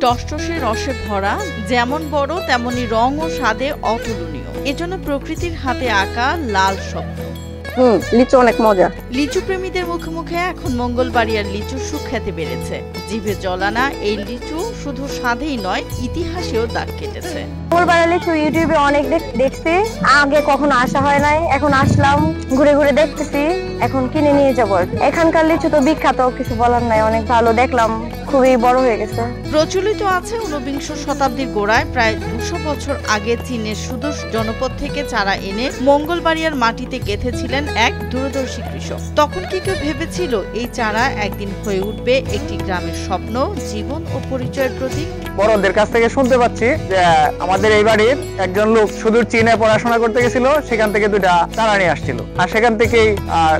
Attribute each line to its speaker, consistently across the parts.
Speaker 1: টসটসে রসে ভরা, যেমন বড় তেমনি রং ও স্বাদে অতুলনীয়। এজন্য প্রকৃতির হাতে আঁকা লাল স্বপ্ন।
Speaker 2: লিচু অনেক মজা।
Speaker 1: লিচু প্রেমীদের মুখে মুখে এখন মঙ্গলবাড়িয়ার লিচুর সুখ্যাতি বেড়েছে। জিভে জলানা এই লিচু শুধু স্বাদেই নয়, ইতিহাসেও দাগ কেটেছে।
Speaker 2: মঙ্গলবাড়িয়ার লিচু ইউটিউবে অনেক দেখছি, আগে কখনো আসা হয় নাই, এখন আসলাম, ঘুরে ঘুরে দেখতেছি, এখন কিনে নিয়ে যাবো। এখানকার লিচু তো বিখ্যাত, কিছু বলার নাই, অনেক ভালো। দেখলাম খুবই বড় হয়ে গেছে।
Speaker 1: প্রচলিত আছে ঊনবিংশ শতাব্দীর গোড়ায় প্রায় 200 বছর আগে চীনের সুদূর জনপদ থেকে চারা এনে মঙ্গলবাড়িয়ার মাটিতে গেঁথেছিলেন এক দূরদর্শী কৃষক। তখন কি কেউ ভেবেছিল এই চারা একদিন হয়ে উঠবে একটি গ্রামের স্বপ্ন, জীবন ও পরিচয়ের প্রতীক?
Speaker 3: বড়দের কাছ থেকে শুনতে পাচ্ছি যে আমাদের এই বাড়ির একজন লোক সুদূর চীনে পড়াশোনা করতে গেছিল, সেখান থেকে 2টা চারা নিয়ে আসছিল, আর সেখান থেকেই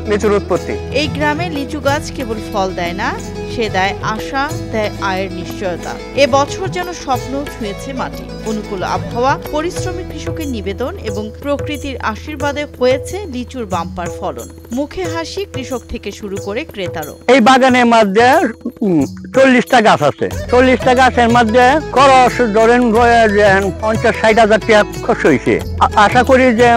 Speaker 3: লিচুর উৎপত্তি।
Speaker 1: এই গ্রামে লিচু গাছ কেবল ফল দেয় না, সে দেয় আশা, দেয় আয়ের নিশ্চয়তা। এবছর যেন স্বপ্ন ছুঁয়েছে মাটি। অনুকূল আবহাওয়া, পরিশ্রমী কৃষকের নিবেদন এবং প্রকৃতির আশীর্বাদে হয়েছে লিচুর বাম্পার ফলন। মুখে হাসি কৃষক থেকে শুরু করে ক্রেতারও।
Speaker 3: এই বাগানের মধ্যে 40টা গাছ আছে। 40টা গাছের মধ্যে খরচ ধরেন 50-60 হাজার টাকা খরচ হয়েছে। আশা করি যে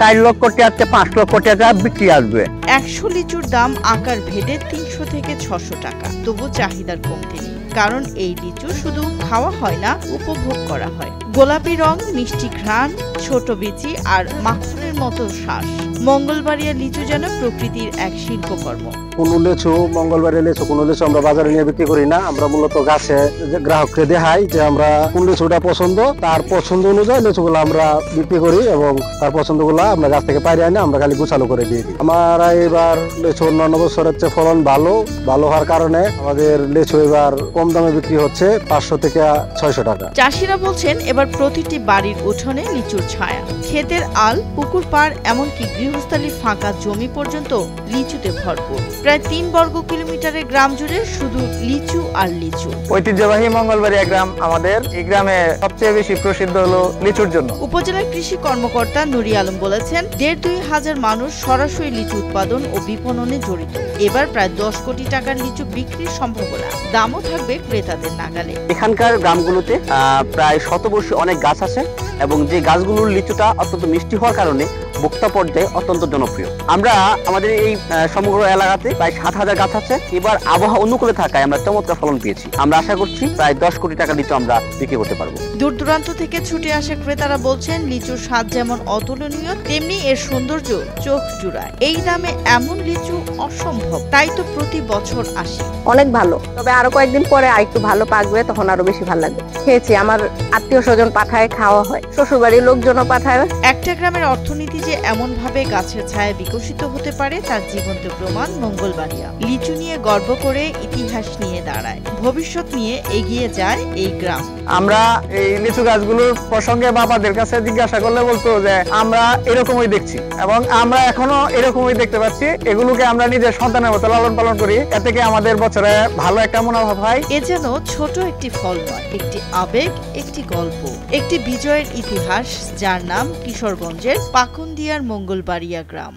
Speaker 3: 4 লক্ষ টাকা 5 লক্ষ টাকা বিক্রি আসবে।
Speaker 1: 100 লিচুর দাম আকার ভেদে 300 থেকে 600 টাকা। তবু চাহিদার কমতি নেই, কারণ এই লিচু শুধু খাওয়া হয় না, উপভোগ করা হয়। গোলাপি রং, মিষ্টি ঘ্রাণ, ছোট বিচি আর মাখনের মতো শ্বাস। মঙ্গলবাড়িয়ার লিচু যেন প্রকৃতির এক শিল্পকর্ম।
Speaker 4: কোন লিচু মঙ্গলবাড়িয়ার লিচু, কোন লিচু আমরা বাজারে নিয়ে বিক্রি করি না। আমরা মূলত গাছে গ্রাহককে দেখাই যে আমরা কোন লিচুটা পছন্দ, তার পছন্দ অনুযায়ী লিচুগুলো আমরা বিক্রি করি এবং তার পছন্দগুলো আমরা গাছ থেকে পাইরে আনি, আমরা খালি গুছালো করে দিয়ে দিই। আমরা এবার লিচু অন্যান্য বছরের চেয়ে ফলন ভালো হওয়ার কারণে আমাদের লিচু এবার কম দামে বিক্রি হচ্ছে, 500 থেকে 600 টাকা।
Speaker 1: চাষিরা বলছেন এবার প্রতিটি বাড়ির উঠোনে লিচুর ছায়া। ক্ষেতের আল, পুকুর পাড়, এমনকি গৃহস্থালির ফাঁকা জমি পর্যন্ত লিচুতে ভরপুর। প্রায় 3 বর্গ কিলোমিটারের গ্রাম জুড়ে শুধু লিচু আর লিচু।
Speaker 3: ঐতিহ্যবাহী মঙ্গলবাড়িয়া গ্রাম আমাদের এই গ্রামে সবচেয়ে বেশি প্রসিদ্ধ হলো লিচুর জন্য।
Speaker 1: উপজেলার কৃষি কর্মকর্তা নুরি আলম বলেছেন, 1.5-2 হাজার মানুষ সরাসরি লিচু উৎপাদন ও বিপণনে জড়িত। এবার প্রায় 10 কোটি টাকার লিচু বিক্রির সম্ভাবনা। দামও থাকবে ক্রেতাদের নাগালে।
Speaker 5: এখানকার গ্রামগুলোতে প্রায় শতবর্ষী অনেক গাছ আছে এবং যে গাছগুলোর লিচুটা অত্যন্ত মিষ্টি হওয়ার কারণে ভোক্তা পর্যায়ে অত্যন্ত জনপ্রিয়। আমরা আমাদের এই সমগ্র এলাকাতে প্রায় 7,000 গাছ আছে। এবার আবহাওয়া অনুকূলে থাকায় আমরা চমৎকার ফলন পেয়েছি। আমরা আশা করছি প্রায় 10 কোটি টাকা লিচু আমরা বিক্রি করতে পারবো।
Speaker 1: দূর দূরান্ত থেকে ছুটে আসা ক্রেতারা বলছেন, লিচুর স্বাদ যেমন অতুলনীয়, তেমনি এর সৌন্দর্য চোখ জুড়ায়। এই দামে এমন লিচু অসম্ভব, তাই তো প্রতি বছর আসি।
Speaker 2: অনেক ভালো, তবে আরো কয়েকদিন পরে আরেকটু ভালো পাকবে, তখন আরো বেশি ভালো লাগবে। খেয়েছি, আমার আত্মীয় স্বজন পাঠায়, খাওয়া হয়, শ্বশুরবাড়ির লোকজনও পাঠায়।
Speaker 1: একটা গ্রামের অর্থনীতি যে এমন ভাবে গাছের ছায়া বিকশিত হতে পারে তার জীবন্ত প্রমাণ মঙ্গলবাড়িয়া। লিচু নিয়ে গর্ব করে ইতিহাস নিয়ে দাঁড়ায়, ভবিষ্যৎ নিয়ে এগিয়ে যায় এই গ্রাম।
Speaker 3: আমরা এই লিচু গাছগুলোর প্রসঙ্গে বাবাদের কাছে জিজ্ঞাসা করলে বলতো যে আমরা এরকমই দেখছি এবং আমরা এখনো এরকমই দেখতে পাচ্ছি। এগুলোকে আমরা নিজের সন্তানের মতো লালন পালন করি, এ থেকে আমাদের বছরে ভালো একটা মুনাফা হয়।
Speaker 1: এ যেন ছোট একটি ফল নয়, একটি আবেগ, একটি গল্প, একটি বিজয়ের ইতিহাস, যার নাম কিশোরগঞ্জের পাকুন্দিয়ার মঙ্গলবাড়িয়া গ্রাম।